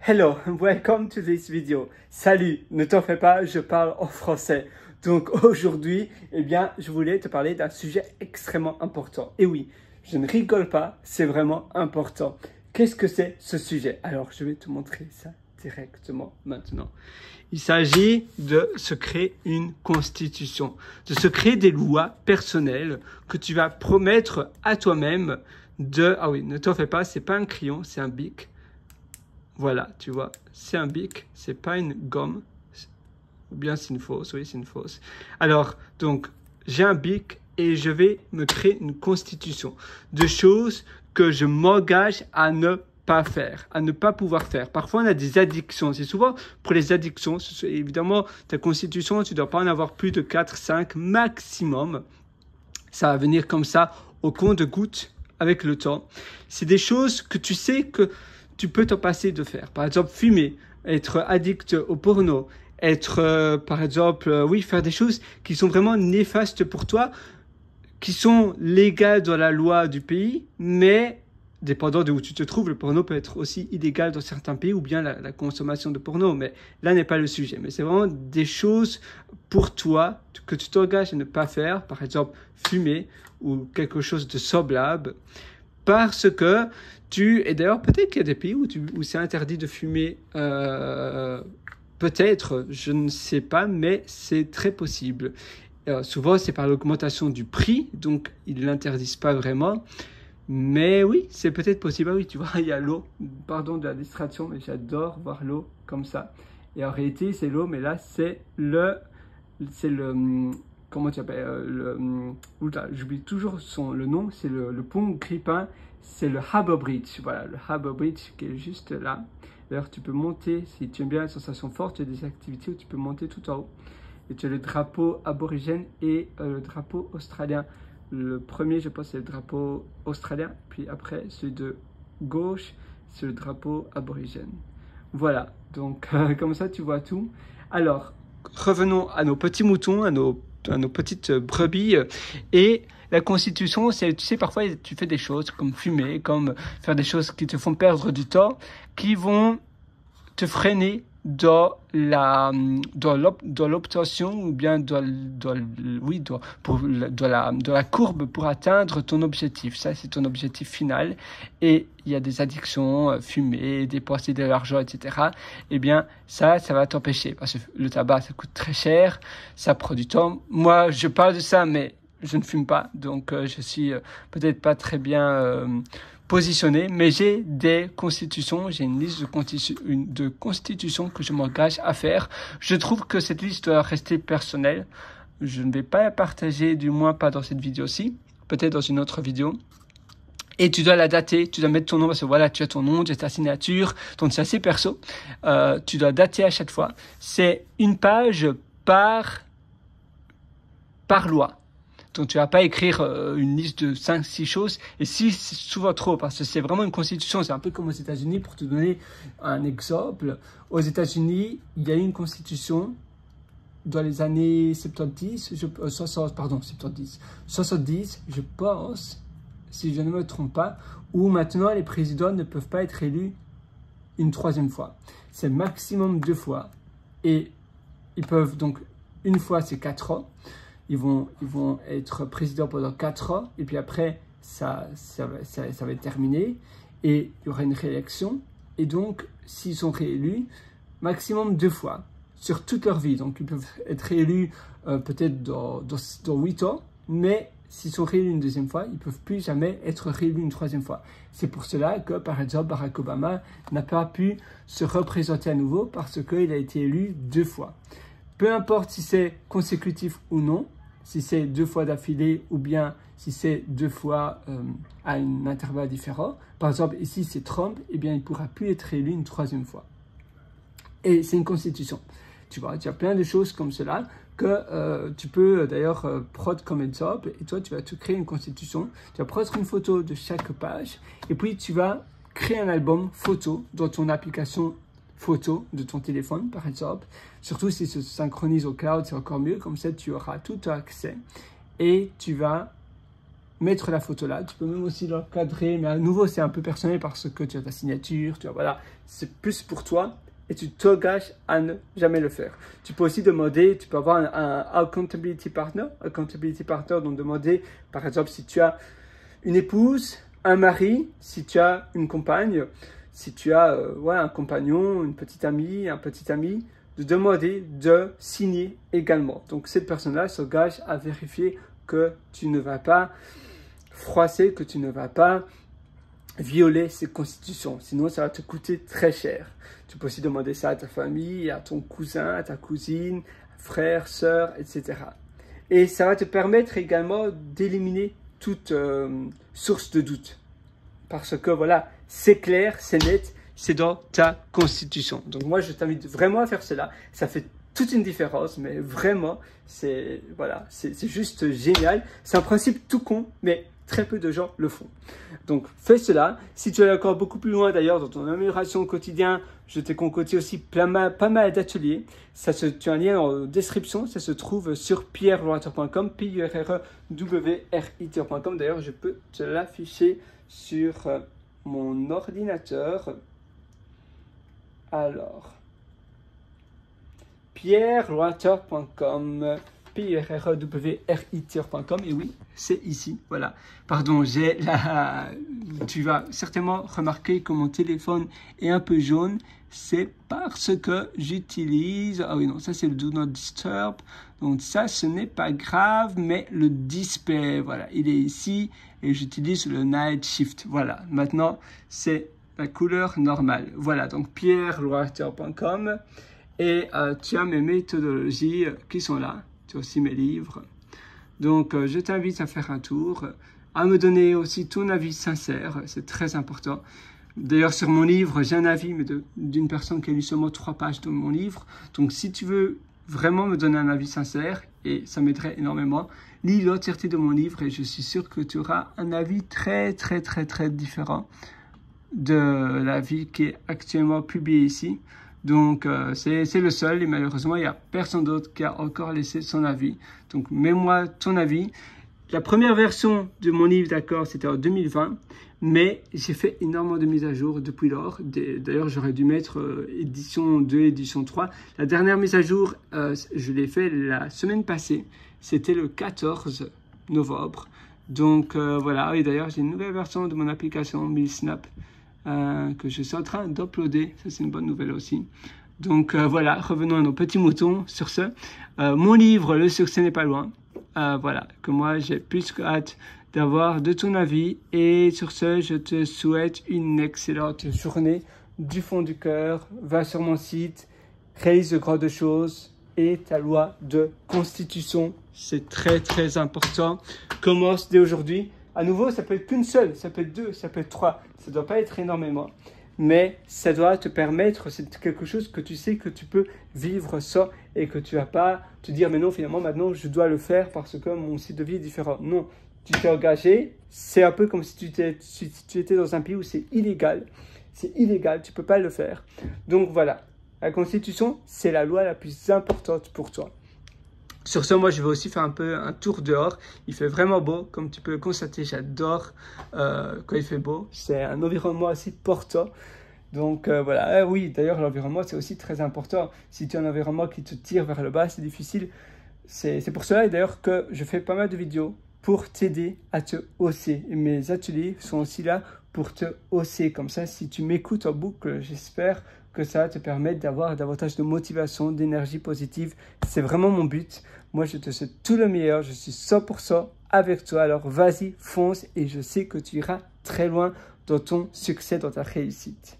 Hello, welcome to this video. Salut, ne t'en fais pas, je parle en français. Donc aujourd'hui, je voulais te parler d'un sujet extrêmement important. Et oui, je ne rigole pas, c'est vraiment important. Qu'est-ce que c'est ce sujet? Alors, je vais te montrer ça directement maintenant. Il s'agit de se créer une constitution, de se créer des lois personnelles que tu vas promettre à toi-même de... Ah oui, ne t'en fais pas, c'est pas un crayon, c'est un bic. Voilà, tu vois, c'est un bic, c'est pas une gomme. Ou bien c'est une fausse, oui, c'est une fausse. Alors, donc, j'ai un bic et je vais me créer une constitution de choses que je m'engage à ne pas faire, à ne pas pouvoir faire. Parfois, on a des addictions. C'est souvent pour les addictions. Évidemment, ta constitution, tu ne dois pas en avoir plus de 4, 5 maximum. Ça va venir comme ça, au compte-gouttes, avec le temps. C'est des choses que tu sais que tu peux t'en passer de faire. Par exemple, fumer, être addict au porno, être, par exemple, faire des choses qui sont vraiment néfastes pour toi, qui sont légales dans la loi du pays, mais dépendant de où tu te trouves, le porno peut être aussi illégal dans certains pays, ou bien la consommation de porno, mais là n'est pas le sujet. Mais c'est vraiment des choses pour toi que tu t'engages à ne pas faire, par exemple, fumer, ou quelque chose de semblable, parce que et d'ailleurs, peut-être qu'il y a des pays où c'est interdit de fumer, peut-être, je ne sais pas, mais c'est très possible. Souvent, c'est par l'augmentation du prix, donc ils ne l'interdisent pas vraiment. Mais oui, c'est peut-être possible. Ah oui, tu vois, il y a l'eau. Pardon de la distraction, mais j'adore voir l'eau comme ça. Et en réalité, c'est l'eau, mais là, c'est le comment tu appelles j'oublie toujours le nom, c'est le pont Cripin, c'est le Harbour Bridge. Voilà, le Harbour Bridge qui est juste là. D'ailleurs, tu peux monter, si tu aimes bien la sensation forte, il y a des activités où tu peux monter tout en haut. Et tu as le drapeau aborigène et le drapeau australien. Le premier, je pense, c'est le drapeau australien. Puis après, celui de gauche, c'est le drapeau aborigène. Voilà, donc comme ça, tu vois tout. Alors, revenons à nos petits moutons, à nos petites brebis. Et la constitution, c'est, tu sais, parfois, tu fais des choses comme fumer, comme faire des choses qui te font perdre du temps, qui vont te freiner dans l'obtention ou bien dans la courbe pour atteindre ton objectif. Ça, c'est ton objectif final. Et il y a des addictions, fumer, dépenser de l'argent, etc. Eh bien, ça va t'empêcher. Parce que le tabac, ça coûte très cher, ça prend du temps. Moi, je parle de ça, mais je ne fume pas. Donc, je suis peut-être pas très bien positionné, mais j'ai des constitutions, j'ai une liste de constitutions que je m'engage à faire. Je trouve que cette liste doit rester personnelle. Je ne vais pas la partager, du moins pas dans cette vidéo-ci, peut-être dans une autre vidéo. Et tu dois la dater, tu dois mettre ton nom, parce que voilà, tu as ton nom, tu as ta signature, donc c'est assez perso. Tu dois dater à chaque fois. C'est une page par loi. Donc, tu vas pas écrire une liste de 5-6 choses. Et si, c'est souvent trop, parce que c'est vraiment une constitution. C'est un peu comme aux États-Unis, pour te donner un exemple. Aux États-Unis, il y a eu une constitution dans les années 70, 70, je pense, si je ne me trompe pas, où maintenant les présidents ne peuvent pas être élus une troisième fois. C'est maximum 2 fois. Et ils peuvent, donc, une fois, c'est 4 ans. Ils vont être présidents pendant 4 ans, et puis après, ça va être terminé, et il y aura une réélection. Et donc, s'ils sont réélus, maximum 2 fois, sur toute leur vie. Donc, ils peuvent être réélus peut-être dans 8 ans, mais s'ils sont réélus une deuxième fois, ils ne peuvent plus jamais être réélus une troisième fois. C'est pour cela que, par exemple, Barack Obama n'a pas pu se représenter à nouveau, parce qu'il a été élu 2 fois. Peu importe si c'est consécutif ou non, si c'est 2 fois d'affilée ou bien si c'est 2 fois à un intervalle différent. Par exemple, ici c'est Trump, eh bien il ne pourra plus être élu une troisième fois. Et c'est une constitution. Tu vois, tu as plein de choses comme cela que tu peux d'ailleurs prendre comme exemple. Et toi, tu vas te créer une constitution. Tu vas prendre une photo de chaque page et puis tu vas créer un album photo dans ton application photo de ton téléphone, par exemple. Surtout si ça se synchronise au cloud, c'est encore mieux. Comme ça, tu auras tout accès et tu vas mettre la photo là. Tu peux même aussi l'encadrer, mais à nouveau, c'est un peu personnel parce que tu as ta signature, tu vois, voilà. C'est plus pour toi et tu t'engages à ne jamais le faire. Tu peux aussi demander, tu peux avoir un accountability partner. Accountability partner, donc demander, par exemple, si tu as une épouse, un mari, si tu as une compagne, si tu as un compagnon, une petite amie, un petit ami, de demander de signer également. Donc cette personne-là s'engage à vérifier que tu ne vas pas froisser, que tu ne vas pas violer ces constitutions. Sinon, ça va te coûter très cher. Tu peux aussi demander ça à ta famille, à ton cousin, à ta cousine, frère, sœur, etc. Et ça va te permettre également d'éliminer toute source de doute. Parce que voilà, c'est clair, c'est net, c'est dans ta constitution. Donc moi, je t'invite vraiment à faire cela. Ça fait toute une différence, mais vraiment, c'est voilà, c'est juste génial. C'est un principe tout con, mais très peu de gens le font. Donc fais cela. Si tu es encore beaucoup plus loin d'ailleurs dans ton amélioration au quotidien, je te concocte aussi pas mal d'ateliers. Tu as un lien en description, ça se trouve sur pierrewriter.com, pierrewriter.com. D'ailleurs, je peux te l'afficher sur mon ordinateur. Alors, pierrewriter.com, pierrewriter.com, et oui, c'est ici, voilà. Pardon, tu vas certainement remarquer que mon téléphone est un peu jaune, c'est parce que j'utilise, ah oui non, ça c'est le Do Not Disturb, donc ça ce n'est pas grave, mais le display, voilà, il est ici, et j'utilise le Night Shift, voilà, maintenant c'est la couleur normale, voilà, donc pierrewriter.com, et tu as mes méthodologies qui sont là, tu as aussi mes livres. Donc, je t'invite à faire un tour, à me donner aussi ton avis sincère, c'est très important. D'ailleurs, sur mon livre, j'ai un avis d'une personne qui a lu seulement 3 pages de mon livre. Donc, si tu veux vraiment me donner un avis sincère, et ça m'aiderait énormément, lis l'entièreté de mon livre et je suis sûr que tu auras un avis très différent de l'avis qui est actuellement publié ici. Donc, c'est le seul et malheureusement, il n'y a personne d'autre qui a encore laissé son avis. Donc, mets-moi ton avis. La première version de mon livre, d'accord, c'était en 2020, mais j'ai fait énormément de mises à jour depuis lors. D'ailleurs, j'aurais dû mettre édition 2, édition 3. La dernière mise à jour, je l'ai fait la semaine passée. C'était le 14 novembre. Donc, voilà. Et d'ailleurs, j'ai une nouvelle version de mon application MillSnap. Que je suis en train d'uploader, ça c'est une bonne nouvelle aussi. Donc voilà, revenons à nos petits moutons sur ce. Mon livre, Le succès n'est pas loin, voilà, que moi j'ai plus que hâte d'avoir de ton avis. Et sur ce, je te souhaite une excellente journée du fond du cœur. Va sur mon site, réalise de grandes choses et ta loi de constitution, c'est très important. Commence dès aujourd'hui. À nouveau, ça peut être qu'une seule, ça peut être 2, ça peut être 3. Ça ne doit pas être énormément. Mais ça doit te permettre, c'est quelque chose que tu sais que tu peux vivre ça et que tu ne vas pas te dire, mais non, finalement, maintenant, je dois le faire parce que mon style de vie est différent. Non, tu t'es engagé. C'est un peu comme si tu étais dans un pays où c'est illégal. C'est illégal, tu ne peux pas le faire. Donc voilà, la Constitution, c'est la loi la plus importante pour toi. Sur ce, moi, je vais aussi faire un peu un tour dehors. Il fait vraiment beau. Comme tu peux le constater, j'adore quand il fait beau. C'est un environnement assez portant. Donc, voilà. Oui, d'ailleurs, l'environnement, c'est aussi très important. Si tu as un environnement qui te tire vers le bas, c'est difficile. C'est pour cela, d'ailleurs, que je fais pas mal de vidéos pour t'aider à te hausser. Et mes ateliers sont aussi là pour te hausser. Comme ça, si tu m'écoutes en boucle, j'espère que ça va te permettre d'avoir davantage de motivation, d'énergie positive. C'est vraiment mon but. Moi, je te souhaite tout le meilleur. Je suis 100% avec toi. Alors, vas-y, fonce et je sais que tu iras très loin dans ton succès, dans ta réussite.